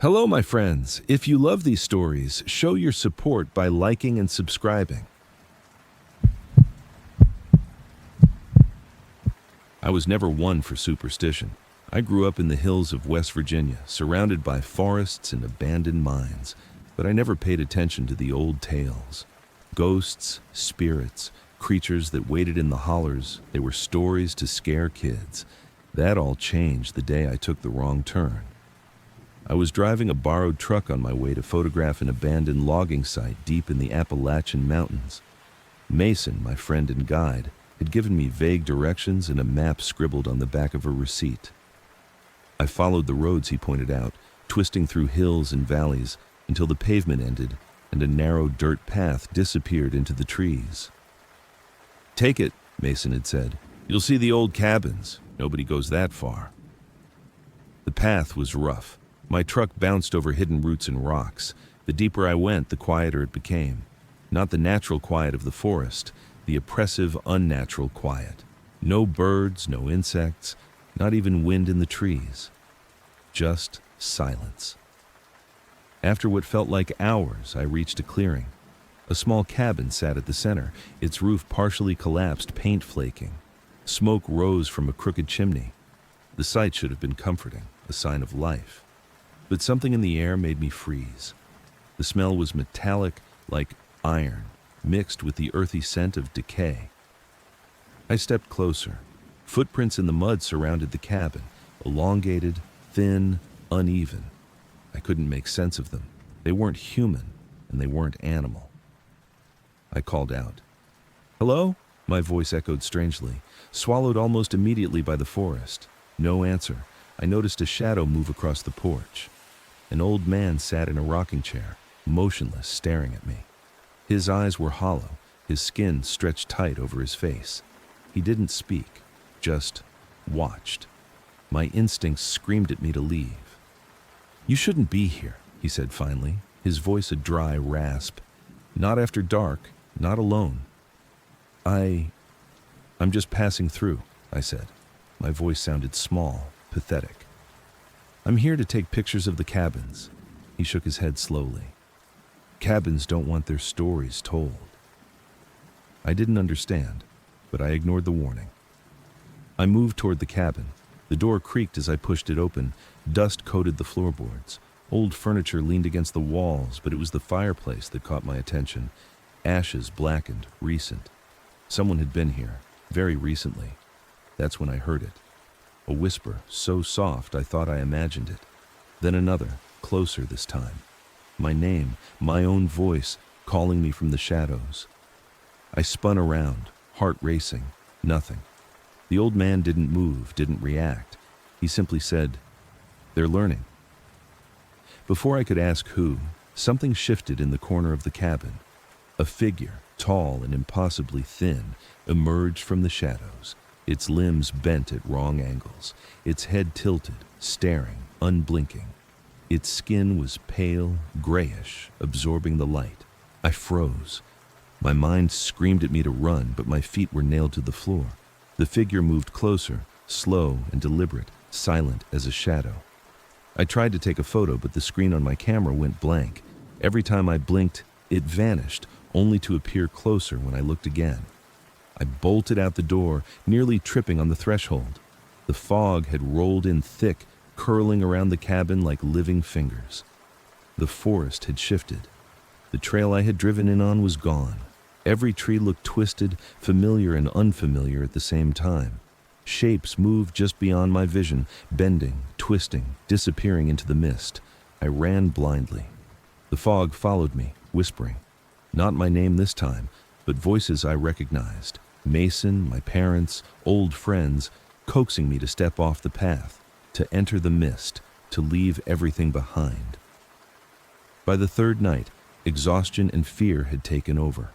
Hello, my friends. If you love these stories, show your support by liking and subscribing. I was never one for superstition. I grew up in the hills of West Virginia, surrounded by forests and abandoned mines, but I never paid attention to the old tales. Ghosts, spirits, creatures that waited in the hollers, they were stories to scare kids. That all changed the day I took the wrong turn. I was driving a borrowed truck on my way to photograph an abandoned logging site deep in the Appalachian Mountains. Mason, my friend and guide, had given me vague directions and a map scribbled on the back of a receipt. I followed the roads he pointed out, twisting through hills and valleys until the pavement ended and a narrow dirt path disappeared into the trees. "Take it," Mason had said. "You'll see the old cabins. Nobody goes that far." The path was rough. My truck bounced over hidden roots and rocks. The deeper I went, the quieter it became. Not the natural quiet of the forest, the oppressive, unnatural quiet. No birds, no insects, not even wind in the trees. Just silence. After what felt like hours, I reached a clearing. A small cabin sat at the center, its roof partially collapsed, paint flaking. Smoke rose from a crooked chimney. The sight should have been comforting, a sign of life. But something in the air made me freeze. The smell was metallic, like iron, mixed with the earthy scent of decay. I stepped closer. Footprints in the mud surrounded the cabin, elongated, thin, uneven. I couldn't make sense of them. They weren't human, and they weren't animal. I called out. "Hello?" My voice echoed strangely, swallowed almost immediately by the forest. No answer. I noticed a shadow move across the porch. An old man sat in a rocking chair, motionless, staring at me. His eyes were hollow, his skin stretched tight over his face. He didn't speak, just watched. My instincts screamed at me to leave. "You shouldn't be here," he said finally, his voice a dry rasp. "Not after dark, not alone." I'm just passing through," I said. My voice sounded small, pathetic. "I'm here to take pictures of the cabins." He shook his head slowly. "Cabins don't want their stories told." I didn't understand, but I ignored the warning. I moved toward the cabin. The door creaked as I pushed it open. Dust coated the floorboards. Old furniture leaned against the walls, but it was the fireplace that caught my attention. Ashes blackened, recent. Someone had been here, very recently. That's when I heard it. A whisper, so soft I thought I imagined it. Then another, closer this time. My name, my own voice, calling me from the shadows. I spun around, heart racing. Nothing. The old man didn't move, didn't react. He simply said, "They're learning." Before I could ask who, something shifted in the corner of the cabin. A figure, tall and impossibly thin, emerged from the shadows. Its limbs bent at wrong angles, its head tilted, staring, unblinking. Its skin was pale, grayish, absorbing the light. I froze. My mind screamed at me to run, but my feet were nailed to the floor. The figure moved closer, slow and deliberate, silent as a shadow. I tried to take a photo, but the screen on my camera went blank. Every time I blinked, it vanished, only to appear closer when I looked again. I bolted out the door, nearly tripping on the threshold. The fog had rolled in thick, curling around the cabin like living fingers. The forest had shifted. The trail I had driven in on was gone. Every tree looked twisted, familiar and unfamiliar at the same time. Shapes moved just beyond my vision, bending, twisting, disappearing into the mist. I ran blindly. The fog followed me, whispering. Not my name this time, but voices I recognized. Mason, my parents, old friends, coaxing me to step off the path, to enter the mist, to leave everything behind. By the third night, exhaustion and fear had taken over.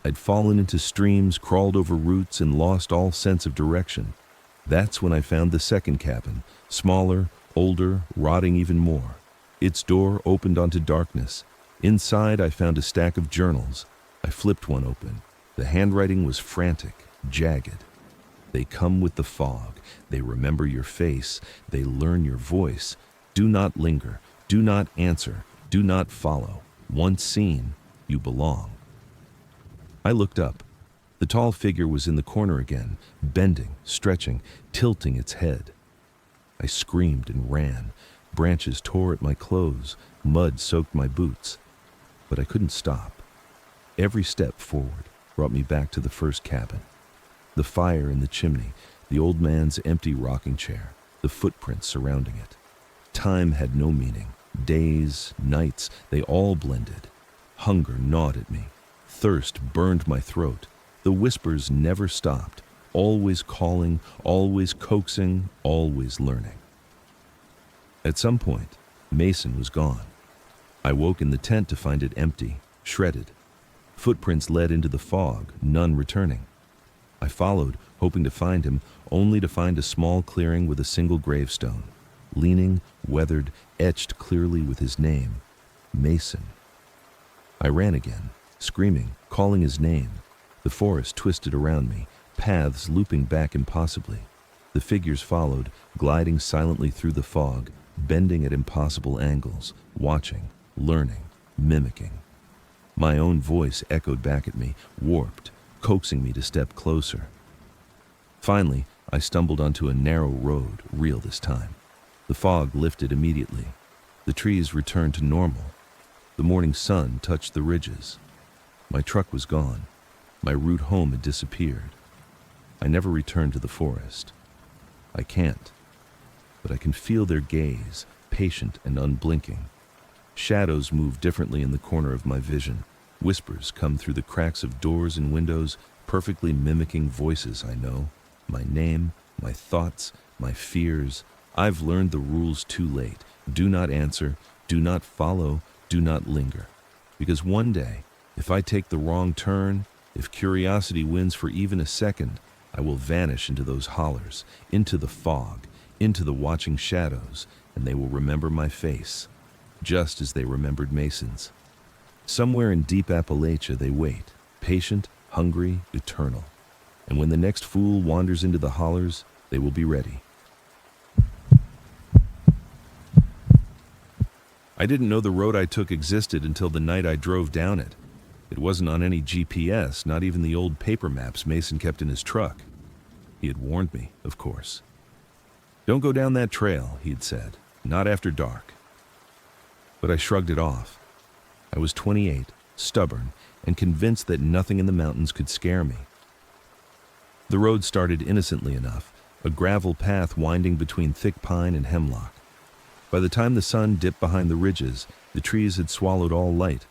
I'd fallen into streams, crawled over roots, and lost all sense of direction. That's when I found the second cabin, smaller, older, rotting even more. Its door opened onto darkness. Inside, I found a stack of journals. I flipped one open. The handwriting was frantic, jagged. They come with the fog. They remember your face. They learn your voice. Do not linger. Do not answer. Do not follow. Once seen, you belong. I looked up. The tall figure was in the corner again, bending, stretching, tilting its head. I screamed and ran. Branches tore at my clothes, mud soaked my boots. But I couldn't stop. Every step forward brought me back to the first cabin. The fire in the chimney, the old man's empty rocking chair, the footprints surrounding it. Time had no meaning. Days, nights, they all blended. Hunger gnawed at me. Thirst burned my throat. The whispers never stopped, always calling, always coaxing, always learning. At some point, Mason was gone. I woke in the tent to find it empty, shredded. Footprints led into the fog, none returning. I followed, hoping to find him, only to find a small clearing with a single gravestone, leaning, weathered, etched clearly with his name, Mason. I ran again, screaming, calling his name. The forest twisted around me, paths looping back impossibly. The figures followed, gliding silently through the fog, bending at impossible angles, watching, learning, mimicking. My own voice echoed back at me, warped, coaxing me to step closer. Finally, I stumbled onto a narrow road, real this time. The fog lifted immediately. The trees returned to normal. The morning sun touched the ridges. My truck was gone. My route home had disappeared. I never returned to the forest. I can't. But I can feel their gaze, patient and unblinking. Shadows move differently in the corner of my vision. Whispers come through the cracks of doors and windows, perfectly mimicking voices I know. My name, my thoughts, my fears. I've learned the rules too late. Do not answer, do not follow, do not linger. Because one day, if I take the wrong turn, if curiosity wins for even a second, I will vanish into those hollers, into the fog, into the watching shadows, and they will remember my face, just as they remembered Mason's. Somewhere in deep Appalachia they wait, patient, hungry, eternal. And when the next fool wanders into the hollers, they will be ready. I didn't know the road I took existed until the night I drove down it. It wasn't on any GPS, not even the old paper maps Mason kept in his truck. He had warned me, of course. Don't go down that trail, he had said, not after dark. But I shrugged it off. I was 28, stubborn, and convinced that nothing in the mountains could scare me. The road started innocently enough, a gravel path winding between thick pine and hemlock. By the time the sun dipped behind the ridges, the trees had swallowed all light.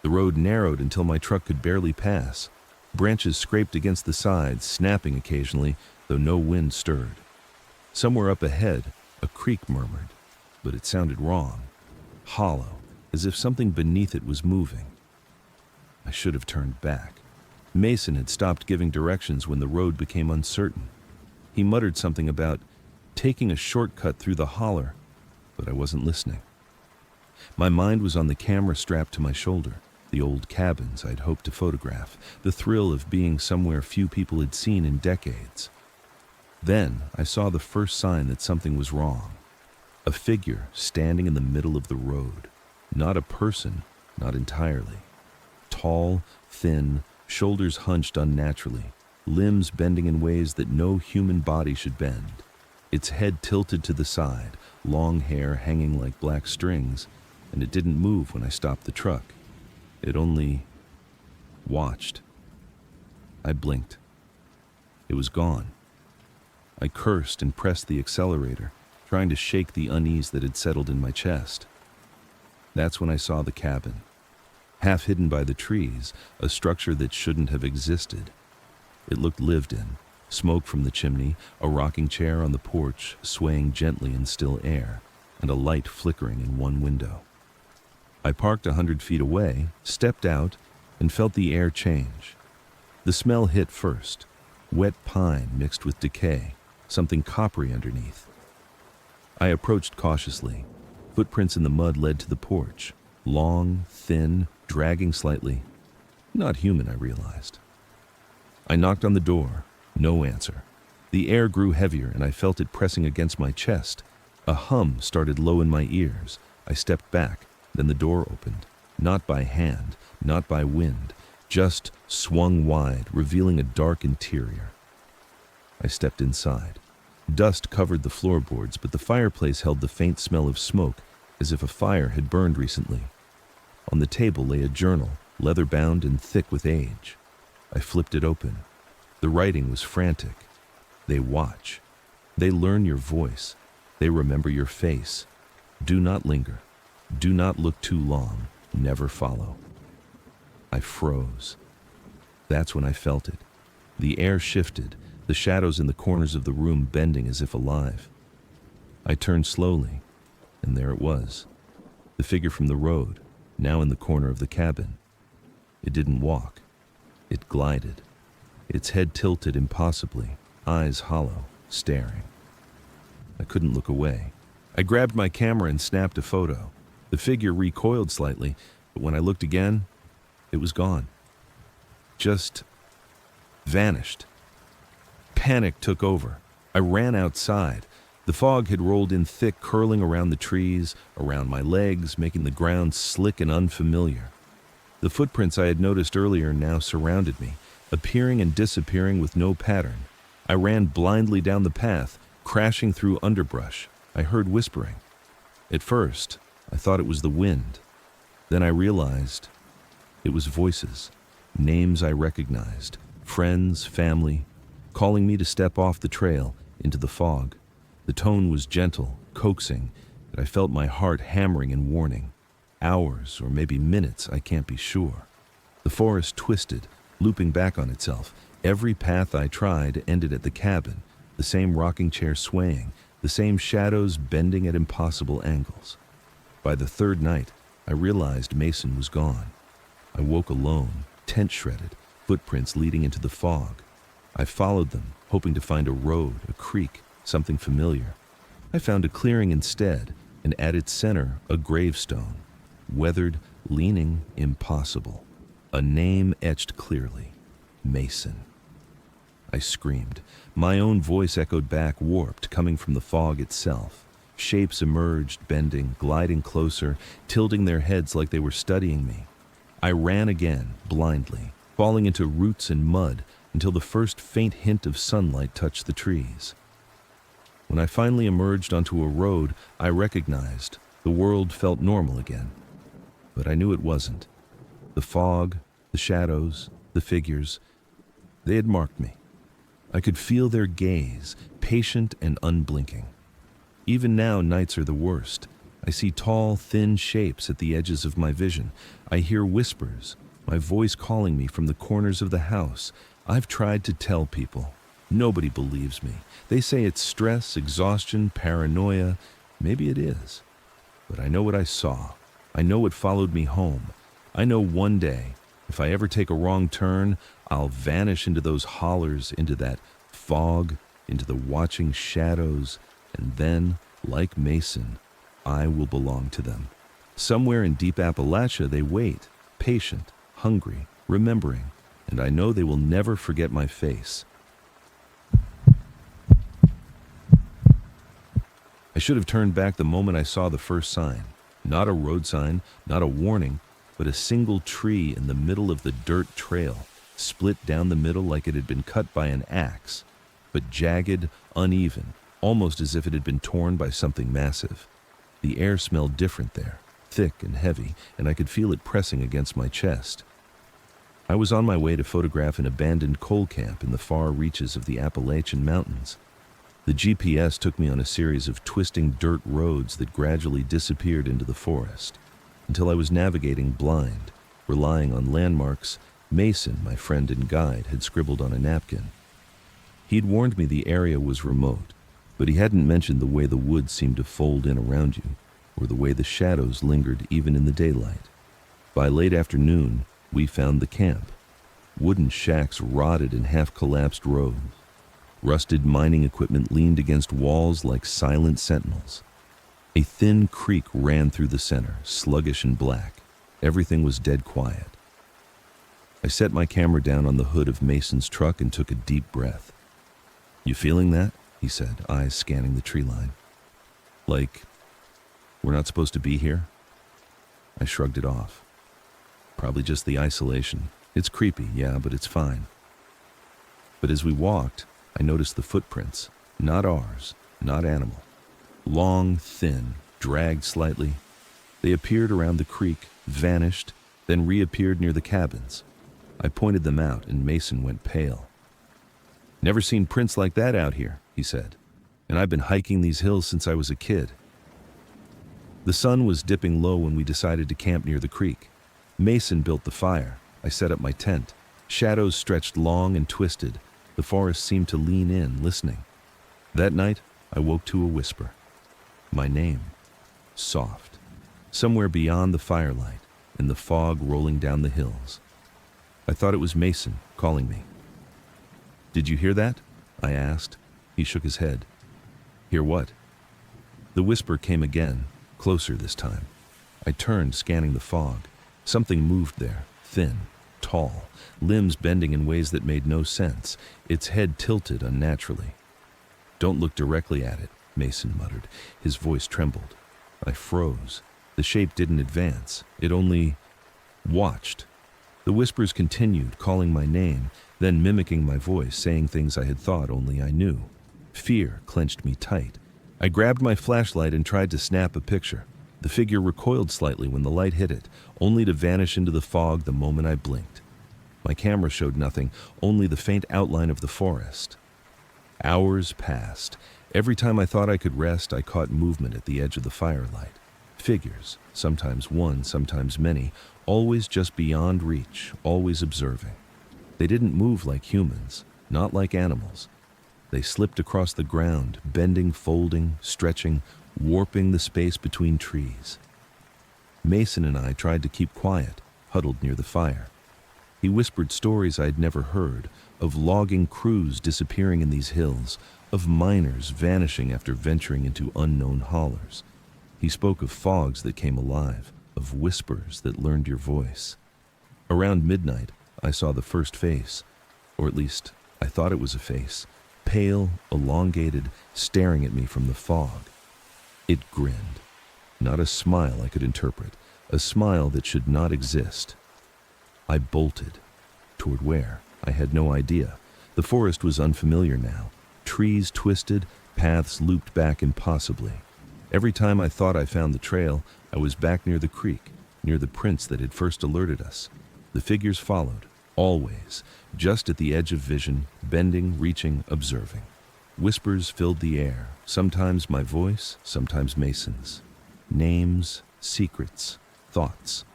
The road narrowed until my truck could barely pass. Branches scraped against the sides, snapping occasionally, though no wind stirred. Somewhere up ahead, a creek murmured, but it sounded wrong, hollow, as if something beneath it was moving. I should have turned back. Mason had stopped giving directions when the road became uncertain. He muttered something about taking a shortcut through the holler, but I wasn't listening. My mind was on the camera strapped to my shoulder, the old cabins I'd hoped to photograph, the thrill of being somewhere few people had seen in decades. Then I saw the first sign that something was wrong. A figure standing in the middle of the road. Not a person, not entirely. Tall, thin, shoulders hunched unnaturally, limbs bending in ways that no human body should bend. Its head tilted to the side, long hair hanging like black strings, and it didn't move when I stopped the truck. It only watched. I blinked. It was gone. I cursed and pressed the accelerator, trying to shake the unease that had settled in my chest. That's when I saw the cabin. Half hidden by the trees, a structure that shouldn't have existed. It looked lived in. Smoke from the chimney, a rocking chair on the porch swaying gently in still air, and a light flickering in one window. I parked 100 feet away, stepped out, and felt the air change. The smell hit first. Wet pine mixed with decay, something coppery underneath. I approached cautiously. Footprints in the mud led to the porch. Long, thin, dragging slightly. Not human, I realized. I knocked on the door. No answer. The air grew heavier and I felt it pressing against my chest. A hum started low in my ears. I stepped back, then the door opened. Not by hand, not by wind, just swung wide, revealing a dark interior. I stepped inside. Dust covered the floorboards, but the fireplace held the faint smell of smoke, as if a fire had burned recently. On the table lay a journal, leather-bound and thick with age. I flipped it open. The writing was frantic. They watch. They learn your voice. They remember your face. Do not linger. Do not look too long. Never follow. I froze. That's when I felt it. The air shifted, the shadows in the corners of the room bending as if alive. I turned slowly, and there it was. The figure from the road, now in the corner of the cabin. It didn't walk. It glided. Its head tilted impossibly, eyes hollow, staring. I couldn't look away. I grabbed my camera and snapped a photo. The figure recoiled slightly, but when I looked again, it was gone. Just vanished. Panic took over. I ran outside. The fog had rolled in thick, curling around the trees, around my legs, making the ground slick and unfamiliar. The footprints I had noticed earlier now surrounded me, appearing and disappearing with no pattern. I ran blindly down the path, crashing through underbrush. I heard whispering. At first, I thought it was the wind. Then I realized it was voices, names I recognized, friends, family, calling me to step off the trail into the fog. The tone was gentle, coaxing, but I felt my heart hammering in warning. Hours, or maybe minutes, I can't be sure. The forest twisted, looping back on itself. Every path I tried ended at the cabin, the same rocking chair swaying, the same shadows bending at impossible angles. By the third night, I realized Mason was gone. I woke alone, tent shredded, footprints leading into the fog. I followed them, hoping to find a road, a creek, something familiar. I found a clearing instead, and at its center, a gravestone. Weathered, leaning, impossible. A name etched clearly. Mason. I screamed. My own voice echoed back, warped, coming from the fog itself. Shapes emerged, bending, gliding closer, tilting their heads like they were studying me. I ran again, blindly, falling into roots and mud until the first faint hint of sunlight touched the trees. When I finally emerged onto a road, I recognized the world felt normal again. But I knew it wasn't. The fog, the shadows, the figures, they had marked me. I could feel their gaze, patient and unblinking. Even now, nights are the worst. I see tall, thin shapes at the edges of my vision. I hear whispers, my voice calling me from the corners of the house. I've tried to tell people. Nobody believes me. They say it's stress, exhaustion, paranoia. Maybe it is. But I know what I saw. I know what followed me home. I know one day, if I ever take a wrong turn, I'll vanish into those hollers, into that fog, into the watching shadows, and then, like Mason, I will belong to them. Somewhere in deep Appalachia they wait, patient, hungry, remembering, and I know they will never forget my face. I should have turned back the moment I saw the first sign. Not a road sign, not a warning, but a single tree in the middle of the dirt trail, split down the middle like it had been cut by an axe, but jagged, uneven, almost as if it had been torn by something massive. The air smelled different there, thick and heavy, and I could feel it pressing against my chest. I was on my way to photograph an abandoned coal camp in the far reaches of the Appalachian Mountains. The GPS took me on a series of twisting dirt roads that gradually disappeared into the forest, until I was navigating blind, relying on landmarks Mason, my friend and guide, had scribbled on a napkin. He'd warned me the area was remote, but he hadn't mentioned the way the woods seemed to fold in around you, or the way the shadows lingered even in the daylight. By late afternoon, we found the camp. Wooden shacks rotted in half-collapsed rows. Rusted mining equipment leaned against walls like silent sentinels. A thin creek ran through the center, sluggish and black. Everything was dead quiet. I set my camera down on the hood of Mason's truck and took a deep breath. "You feeling that?" he said, eyes scanning the tree line. We're not supposed to be here? I shrugged it off. Probably just the isolation. It's creepy, yeah, but it's fine. But as we walked, I noticed the footprints. Not ours, not animal. Long, thin, dragged slightly. They appeared around the creek, vanished, then reappeared near the cabins. I pointed them out, and Mason went pale. "Never seen prints like that out here," he said. "And I've been hiking these hills since I was a kid." The sun was dipping low when we decided to camp near the creek. Mason built the fire. I set up my tent. Shadows stretched long and twisted. The forest seemed to lean in, listening. That night, I woke to a whisper. My name. Soft. Somewhere beyond the firelight, in the fog rolling down the hills. I thought it was Mason calling me. "Did you hear that?" I asked. He shook his head. "Hear what?" The whisper came again, closer this time. I turned, scanning the fog. Something moved there, thin, tall, limbs bending in ways that made no sense, its head tilted unnaturally. "Don't look directly at it," Mason muttered. His voice trembled. I froze. The shape didn't advance. It only watched. The whispers continued, calling my name, then mimicking my voice, saying things I had thought only I knew. Fear clenched me tight. I grabbed my flashlight and tried to snap a picture. The figure recoiled slightly when the light hit it, only to vanish into the fog the moment I blinked. My camera showed nothing, only the faint outline of the forest. Hours passed. Every time I thought I could rest, I caught movement at the edge of the firelight. Figures, sometimes one, sometimes many, always just beyond reach, always observing. They didn't move like humans, not like animals. They slipped across the ground, bending, folding, stretching, warping the space between trees. Mason and I tried to keep quiet, huddled near the fire. He whispered stories I'd never heard, of logging crews disappearing in these hills, of miners vanishing after venturing into unknown hollers. He spoke of fogs that came alive, of whispers that learned your voice. Around midnight, I saw the first face, or at least I thought it was a face, pale, elongated, staring at me from the fog. It grinned. Not a smile I could interpret, a smile that should not exist. I bolted. Toward where? I had no idea. The forest was unfamiliar now. Trees twisted, paths looped back impossibly. Every time I thought I found the trail, I was back near the creek, near the prints that had first alerted us. The figures followed, always, just at the edge of vision, bending, reaching, observing. Whispers filled the air, sometimes my voice, sometimes Mason's. Names, secrets, thoughts.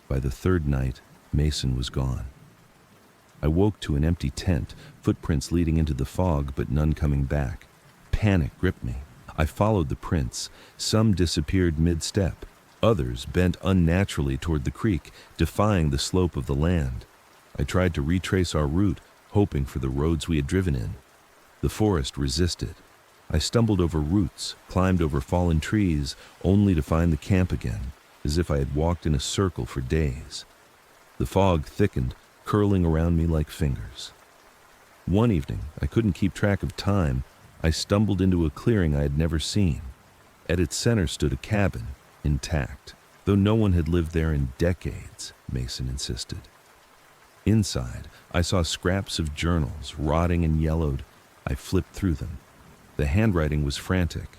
By the third night, Mason was gone. I woke to an empty tent, footprints leading into the fog, but none coming back. Panic gripped me. I followed the prints. Some disappeared mid-step. Others bent unnaturally toward the creek, defying the slope of the land. I tried to retrace our route, hoping for the roads we had driven in. The forest resisted. I stumbled over roots, climbed over fallen trees, only to find the camp again, as if I had walked in a circle for days. The fog thickened, curling around me like fingers. One evening, I couldn't keep track of time. I stumbled into a clearing I had never seen. At its center stood a cabin, intact, though no one had lived there in decades, Mason insisted. Inside, I saw scraps of journals, rotting and yellowed. I flipped through them. The handwriting was frantic.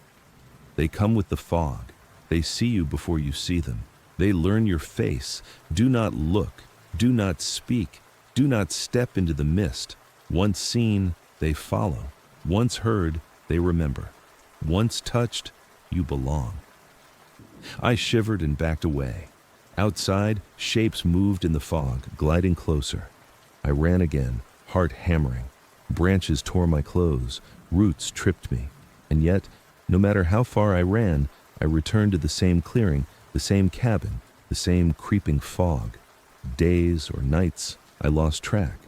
"They come with the fog. They see you before you see them. They learn your face. Do not look. Do not speak. Do not step into the mist. Once seen, they follow. Once heard, they remember. Once touched, you belong." I shivered and backed away. Outside, shapes moved in the fog, gliding closer. I ran again, heart hammering. Branches tore my clothes, roots tripped me. And yet, no matter how far I ran, I returned to the same clearing, the same cabin, the same creeping fog. Days or nights, I lost track.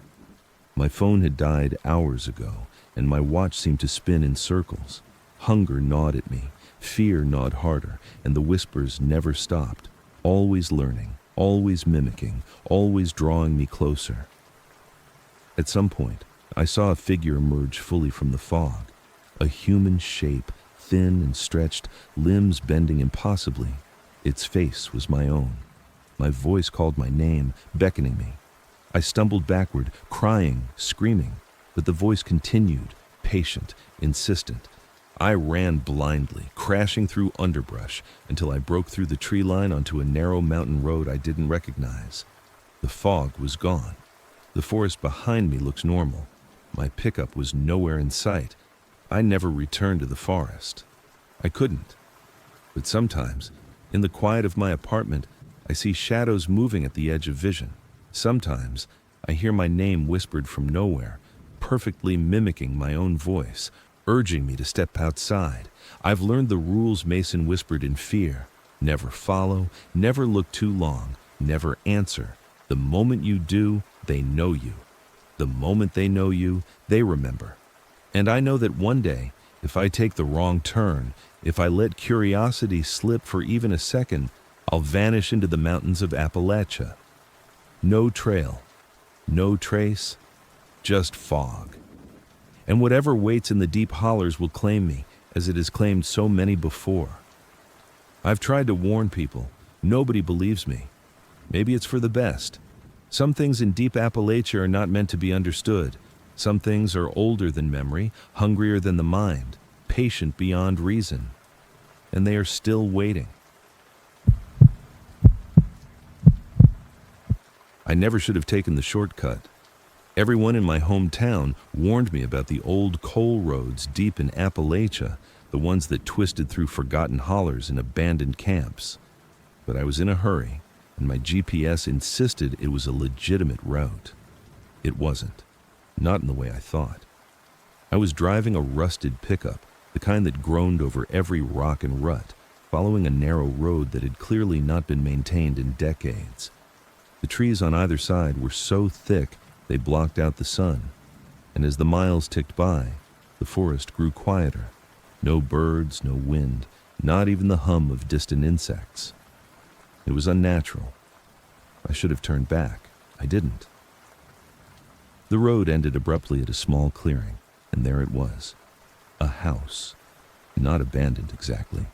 My phone had died hours ago, and my watch seemed to spin in circles. Hunger gnawed at me, fear gnawed harder, and the whispers never stopped, always learning, always mimicking, always drawing me closer. At some point, I saw a figure emerge fully from the fog, a human shape, thin and stretched, limbs bending impossibly. Its face was my own. My voice called my name, beckoning me. I stumbled backward, crying, screaming, but the voice continued, patient, insistent. I ran blindly, crashing through underbrush until I broke through the tree line onto a narrow mountain road I didn't recognize. The fog was gone. The forest behind me looked normal. My pickup was nowhere in sight. I never returned to the forest. I couldn't. But sometimes, in the quiet of my apartment, I see shadows moving at the edge of vision. Sometimes, I hear my name whispered from nowhere, perfectly mimicking my own voice, urging me to step outside. I've learned the rules Mason whispered in fear. Never follow, never look too long, never answer. The moment you do, they know you. The moment they know you, they remember. And I know that one day, if I take the wrong turn, if I let curiosity slip for even a second, I'll vanish into the mountains of Appalachia. No trail, no trace, just fog. And whatever waits in the deep hollers will claim me, as it has claimed so many before. I've tried to warn people. Nobody believes me. Maybe it's for the best. Some things in deep Appalachia are not meant to be understood. Some things are older than memory, hungrier than the mind, patient beyond reason. And they are still waiting. I never should have taken the shortcut. Everyone in my hometown warned me about the old coal roads deep in Appalachia, the ones that twisted through forgotten hollers and abandoned camps. But I was in a hurry, and my GPS insisted it was a legitimate route. It wasn't. Not in the way I thought. I was driving a rusted pickup, the kind that groaned over every rock and rut, following a narrow road that had clearly not been maintained in decades. The trees on either side were so thick they blocked out the sun, and as the miles ticked by, the forest grew quieter. No birds, no wind, not even the hum of distant insects. It was unnatural. I should have turned back. I didn't. The road ended abruptly at a small clearing, and there it was. A house. Not abandoned exactly.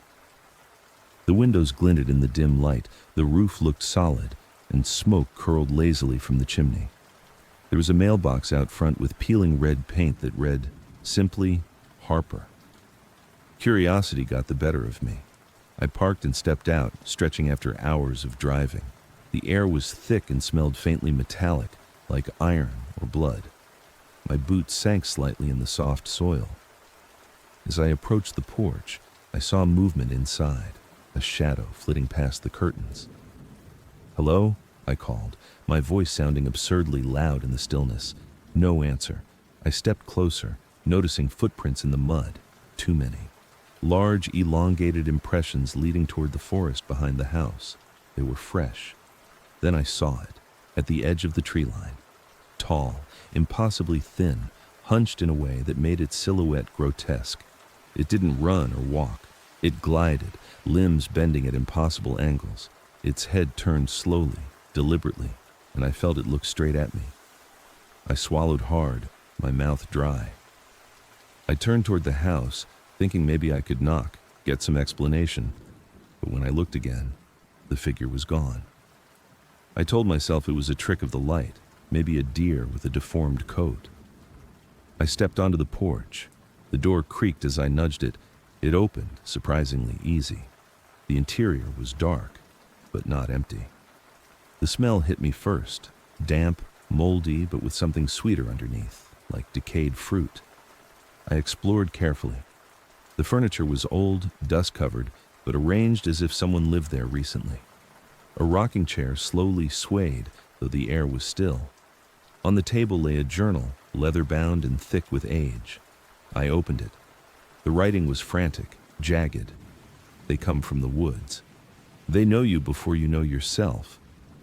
The windows glinted in the dim light, the roof looked solid, and smoke curled lazily from the chimney. There was a mailbox out front with peeling red paint that read, simply, Harper. Curiosity got the better of me. I parked and stepped out, stretching after hours of driving. The air was thick and smelled faintly metallic, like iron or blood. My boots sank slightly in the soft soil. As I approached the porch, I saw movement inside, a shadow flitting past the curtains. "Hello?" I called, my voice sounding absurdly loud in the stillness. No answer. I stepped closer, noticing footprints in the mud. Too many. Large, elongated impressions leading toward the forest behind the house. They were fresh. Then I saw it, at the edge of the tree line. Tall, impossibly thin, hunched in a way that made its silhouette grotesque. It didn't run or walk. It glided, limbs bending at impossible angles. Its head turned slowly, deliberately, and I felt it look straight at me. I swallowed hard, my mouth dry. I turned toward the house, thinking maybe I could knock, get some explanation. But when I looked again, the figure was gone. I told myself it was a trick of the light, maybe a deer with a deformed coat. I stepped onto the porch. The door creaked as I nudged it. It opened, surprisingly easy. The interior was dark, but not empty. The smell hit me first, damp, moldy, but with something sweeter underneath, like decayed fruit. I explored carefully. The furniture was old, dust-covered, but arranged as if someone lived there recently. A rocking chair slowly swayed, though the air was still. On the table lay a journal, leather-bound and thick with age. I opened it. The writing was frantic, jagged. They come from the woods. They know you before you know yourself.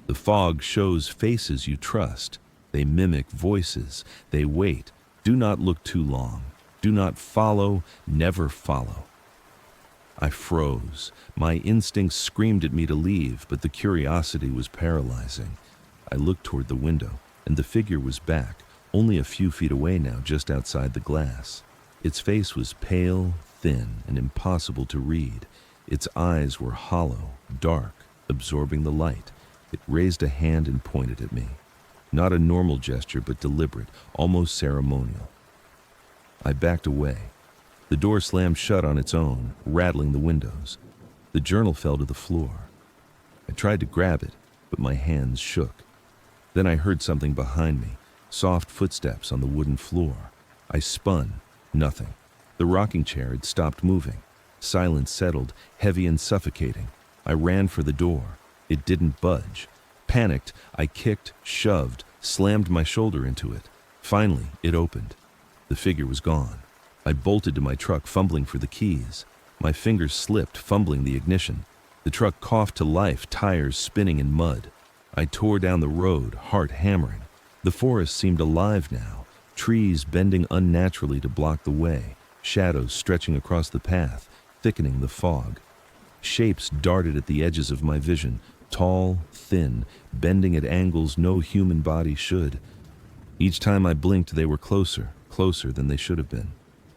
The fog shows faces you trust. They mimic voices. They wait. Do not look too long. Do not follow. Never follow. I froze. My instincts screamed at me to leave, but the curiosity was paralyzing. I looked toward the window, and the figure was back, only a few feet away now, just outside the glass. Its face was pale, thin and impossible to read. Its eyes were hollow, dark, absorbing the light. It raised a hand and pointed at me. Not a normal gesture, but deliberate, almost ceremonial. I backed away. The door slammed shut on its own, rattling the windows. The journal fell to the floor. I tried to grab it, but my hands shook. Then I heard something behind me, soft footsteps on the wooden floor. I spun. Nothing. The rocking chair had stopped moving. Silence settled, heavy and suffocating. I ran for the door. It didn't budge. Panicked, I kicked, shoved, slammed my shoulder into it. Finally, it opened. The figure was gone. I bolted to my truck, fumbling for the keys. My fingers slipped, fumbling the ignition. The truck coughed to life, tires spinning in mud. I tore down the road, heart hammering. The forest seemed alive now, trees bending unnaturally to block the way, shadows stretching across the path, thickening the fog. Shapes darted at the edges of my vision, tall, thin, bending at angles no human body should. Each time I blinked, they were closer, closer than they should have been.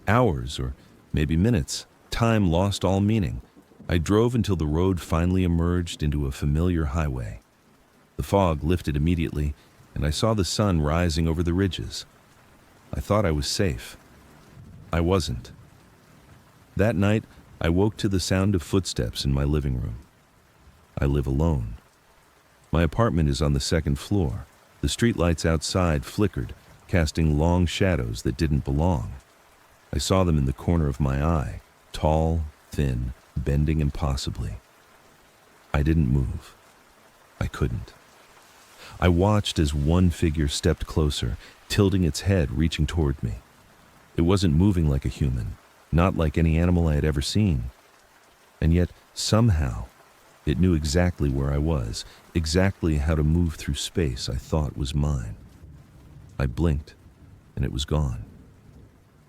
Hours, or maybe minutes. Time lost all meaning. I drove until the road finally emerged into a familiar highway. The fog lifted immediately, and I saw the sun rising over the ridges. I thought I was safe. I wasn't. That night, I woke to the sound of footsteps in my living room. I live alone. My apartment is on the second floor. The streetlights outside flickered, casting long shadows that didn't belong. I saw them in the corner of my eye, tall, thin, bending impossibly. I didn't move. I couldn't. I watched as one figure stepped closer, tilting its head, reaching toward me. It wasn't moving like a human, not like any animal I had ever seen. And yet, somehow, it knew exactly where I was, exactly how to move through space I thought was mine. I blinked, and it was gone.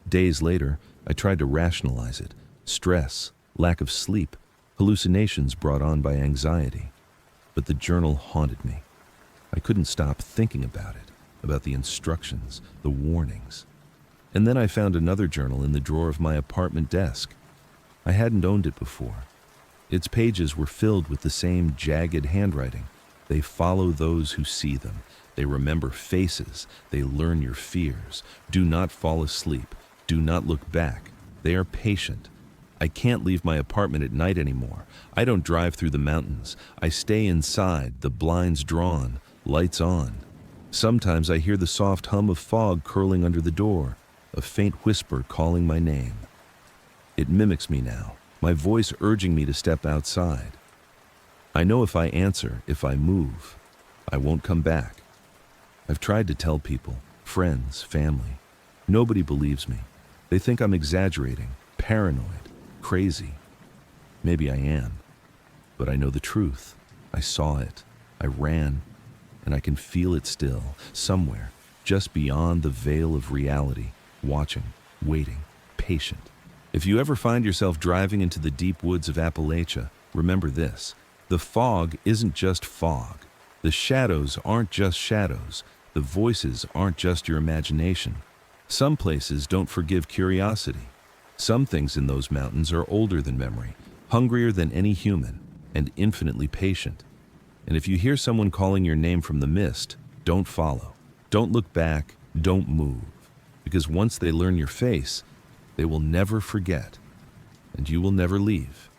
Days later, I tried to rationalize it. Stress, lack of sleep, hallucinations brought on by anxiety. But the journal haunted me. I couldn't stop thinking about it, about the instructions, the warnings. And then I found another journal in the drawer of my apartment desk. I hadn't owned it before. Its pages were filled with the same jagged handwriting. They follow those who see them. They remember faces. They learn your fears. Do not fall asleep. Do not look back. They are patient. I can't leave my apartment at night anymore. I don't drive through the mountains. I stay inside, the blinds drawn, lights on. Sometimes I hear the soft hum of fog curling under the door, a faint whisper calling my name. It mimics me now, my voice urging me to step outside. I know if I answer, if I move, I won't come back. I've tried to tell people, friends, family. Nobody believes me. They think I'm exaggerating, paranoid, crazy. Maybe I am, but I know the truth. I saw it. I ran, and I can feel it still, somewhere, just beyond the veil of reality, watching, waiting, patient. If you ever find yourself driving into the deep woods of Appalachia, remember this. The fog isn't just fog. The shadows aren't just shadows. The voices aren't just your imagination. Some places don't forgive curiosity. Some things in those mountains are older than memory, hungrier than any human, and infinitely patient. And if you hear someone calling your name from the mist, don't follow. Don't look back. Don't move. Because once they learn your face, they will never forget, and you will never leave.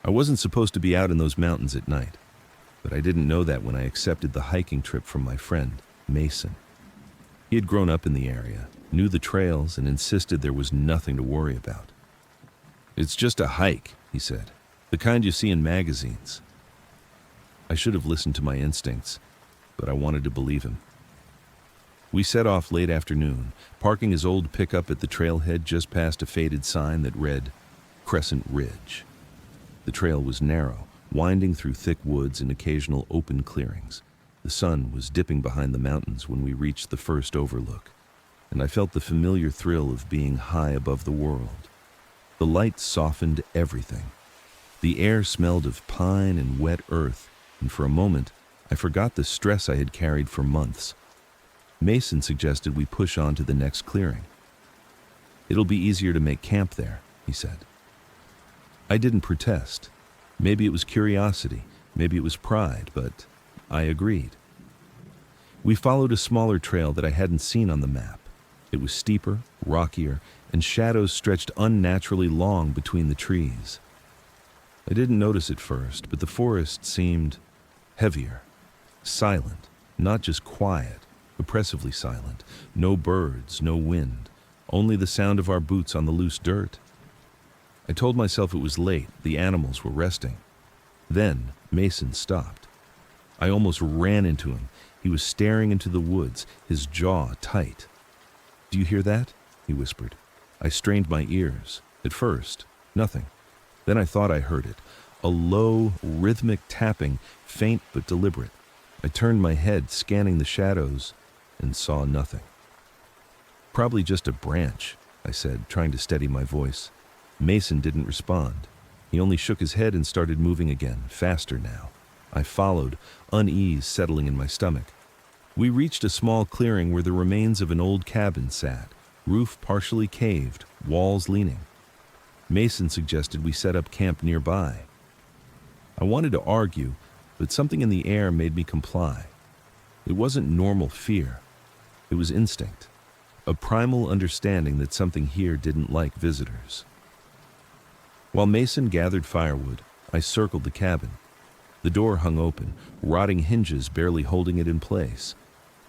I wasn't supposed to be out in those mountains at night, but I didn't know that when I accepted the hiking trip from my friend, Mason. He had grown up in the area, knew the trails, and insisted there was nothing to worry about. "It's just a hike," he said, "the kind you see in magazines." I should have listened to my instincts, but I wanted to believe him. We set off late afternoon, parking his old pickup at the trailhead just past a faded sign that read, Crescent Ridge. The trail was narrow, winding through thick woods and occasional open clearings. The sun was dipping behind the mountains when we reached the first overlook, and I felt the familiar thrill of being high above the world. The light softened everything. The air smelled of pine and wet earth, and for a moment, I forgot the stress I had carried for months. Mason suggested we push on to the next clearing. "It'll be easier to make camp there," he said. I didn't protest. Maybe it was curiosity, maybe it was pride, but I agreed. We followed a smaller trail that I hadn't seen on the map. It was steeper, rockier, and shadows stretched unnaturally long between the trees. I didn't notice at first, but the forest seemed heavier, silent, not just quiet, oppressively silent. No birds, no wind, only the sound of our boots on the loose dirt. I told myself it was late, the animals were resting. Then Mason stopped. I almost ran into him. He was staring into the woods, his jaw tight. "Do you hear that?" he whispered. I strained my ears. At first, nothing. Then I thought I heard it. A low, rhythmic tapping, faint but deliberate. I turned my head, scanning the shadows, and saw nothing. "Probably just a branch," I said, trying to steady my voice. Mason didn't respond. He only shook his head and started moving again, faster now. I followed, unease settling in my stomach. We reached a small clearing where the remains of an old cabin sat, roof partially caved, walls leaning. Mason suggested we set up camp nearby. I wanted to argue, but something in the air made me comply. It wasn't normal fear. It was instinct, a primal understanding that something here didn't like visitors. While Mason gathered firewood, I circled the cabin. The door hung open, rotting hinges barely holding it in place.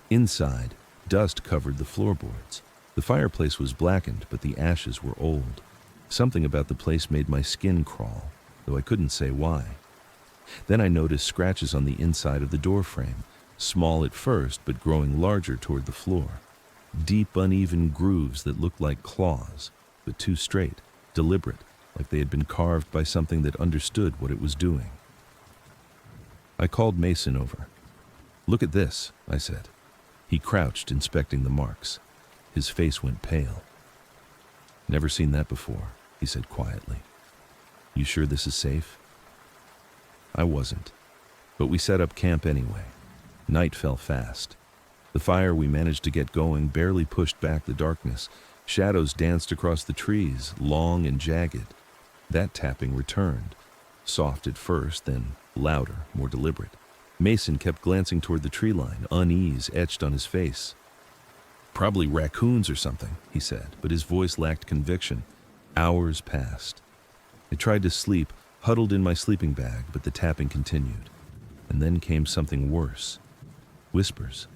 Inside, dust covered the floorboards. The fireplace was blackened, but the ashes were old. Something about the place made my skin crawl, though I couldn't say why. Then I noticed scratches on the inside of the door frame, small at first, but growing larger toward the floor. Deep, uneven grooves that looked like claws, but too straight, deliberate, like they had been carved by something that understood what it was doing. I called Mason over. "Look at this," I said. He crouched, inspecting the marks. His face went pale. "Never seen that before," he said quietly. "You sure this is safe?" I wasn't, but we set up camp anyway. Night fell fast. The fire we managed to get going barely pushed back the darkness. Shadows danced across the trees, long and jagged. That tapping returned, soft at first, then louder, more deliberate. Mason kept glancing toward the tree line, unease etched on his face. "Probably raccoons or something," he said, but his voice lacked conviction. Hours passed. I tried to sleep, huddled in my sleeping bag, but the tapping continued. And then came something worse. Whispers.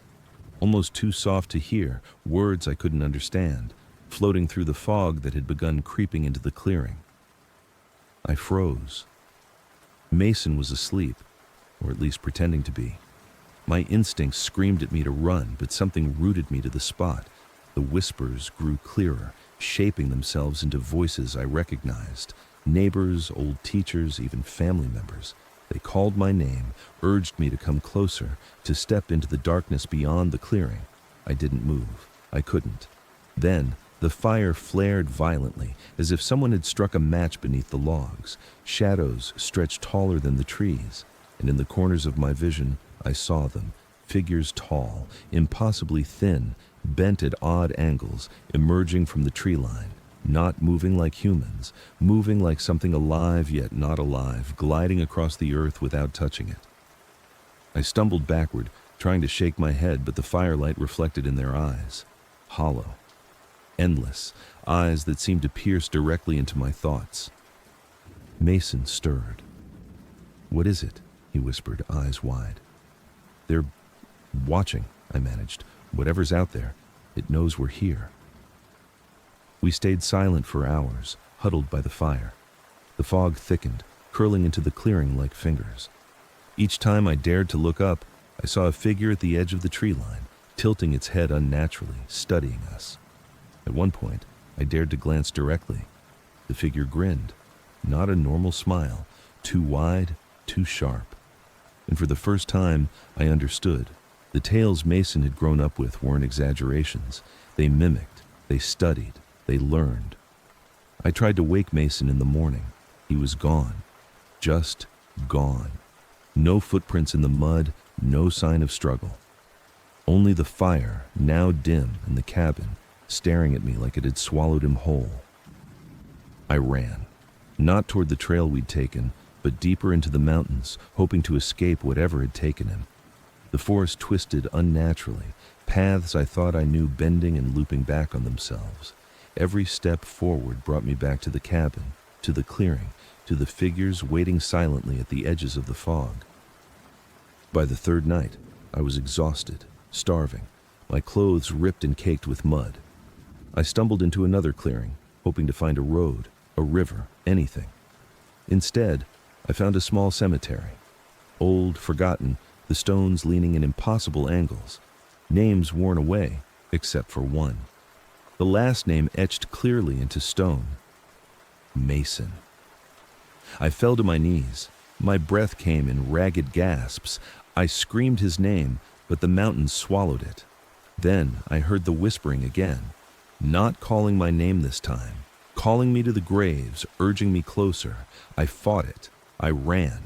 Almost too soft to hear, words I couldn't understand, floating through the fog that had begun creeping into the clearing. I froze. Mason was asleep, or at least pretending to be. My instincts screamed at me to run, but something rooted me to the spot. The whispers grew clearer, shaping themselves into voices I recognized. Neighbors, old teachers, even family members. They called my name, urged me to come closer, to step into the darkness beyond the clearing. I didn't move. I couldn't. Then, the fire flared violently, as if someone had struck a match beneath the logs. Shadows stretched taller than the trees, and in the corners of my vision, I saw them, figures tall, impossibly thin, bent at odd angles, emerging from the tree line. Not moving like humans, moving like something alive yet not alive, gliding across the earth without touching it. I stumbled backward, trying to shake my head, but the firelight reflected in their eyes. Hollow. Endless. Eyes that seemed to pierce directly into my thoughts. Mason stirred. "What is it?" he whispered, eyes wide. "They're watching," I managed. "Whatever's out there, it knows we're here." We stayed silent for hours, huddled by the fire. The fog thickened, curling into the clearing like fingers. Each time I dared to look up, I saw a figure at the edge of the tree line, tilting its head unnaturally, studying us. At one point, I dared to glance directly. The figure grinned, not a normal smile, too wide, too sharp. And for the first time, I understood. The tales Mason had grown up with weren't exaggerations. They mimicked, they studied, they learned. I tried to wake Mason in the morning. He was gone. Just gone. No footprints in the mud, no sign of struggle. only the fire, now dim, in the cabin, staring at me like it had swallowed him whole. I ran, not toward the trail we'd taken, but deeper into the mountains, hoping to escape whatever had taken him. The forest twisted unnaturally, paths I thought I knew bending and looping back on themselves. Every step forward brought me back to the cabin, to the clearing, to the figures waiting silently at the edges of the fog. By the third night, I was exhausted, starving, my clothes ripped and caked with mud. I stumbled into another clearing, hoping to find a road, a river, anything. Instead, I found a small cemetery. Old, forgotten, the stones leaning in impossible angles. Names worn away, except for one. The last name etched clearly into stone. Mason. I fell to my knees. My breath came in ragged gasps. I screamed his name, but the mountains swallowed it. Then I heard the whispering again, not calling my name this time, calling me to the graves, urging me closer. I fought it. I ran.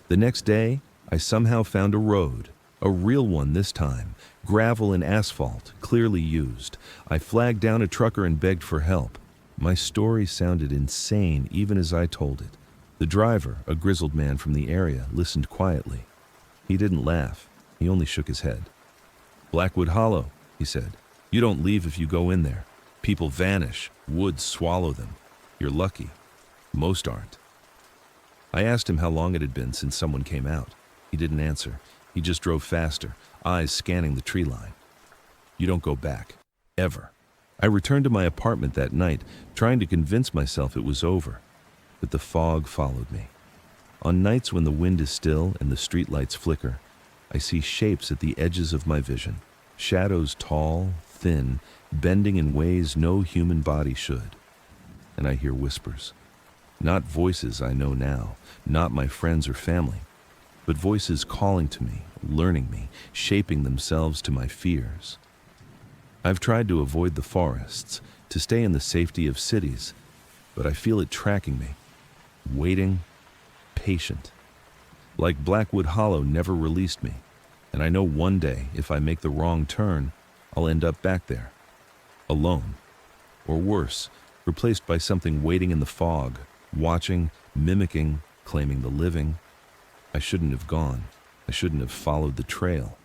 The next day, I somehow found a road, a real one this time, gravel and asphalt, clearly used. I flagged down a trucker and begged for help. My story sounded insane even as I told it. The driver, a grizzled man from the area, listened quietly. He didn't laugh. He only shook his head. "Blackwood Hollow," he said. "You don't leave if you go in there. People vanish. Woods swallow them. You're lucky. Most aren't." I asked him how long it had been since someone came out. He didn't answer. He just drove faster, eyes scanning the tree line. "You don't go back. Ever." I returned to my apartment that night, trying to convince myself it was over. But the fog followed me. On nights when the wind is still and the streetlights flicker, I see shapes at the edges of my vision. Shadows tall, thin, bending in ways no human body should. And I hear whispers. Not voices I know now, not my friends or family, but voices calling to me, learning me, shaping themselves to my fears. I've tried to avoid the forests, to stay in the safety of cities, but I feel it tracking me, waiting, patient. Like Blackwood Hollow never released me, and I know one day, if I make the wrong turn, I'll end up back there, alone, or worse, replaced by something waiting in the fog, watching, mimicking, claiming the living. I shouldn't have gone. I shouldn't have followed the trail.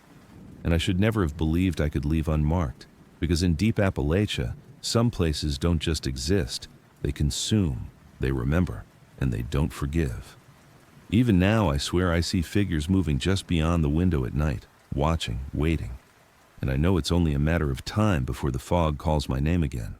And I should never have believed I could leave unmarked, because in deep Appalachia, some places don't just exist, they consume, they remember, and they don't forgive. Even now, I swear I see figures moving just beyond the window at night, watching, waiting. And I know it's only a matter of time before the fog calls my name again.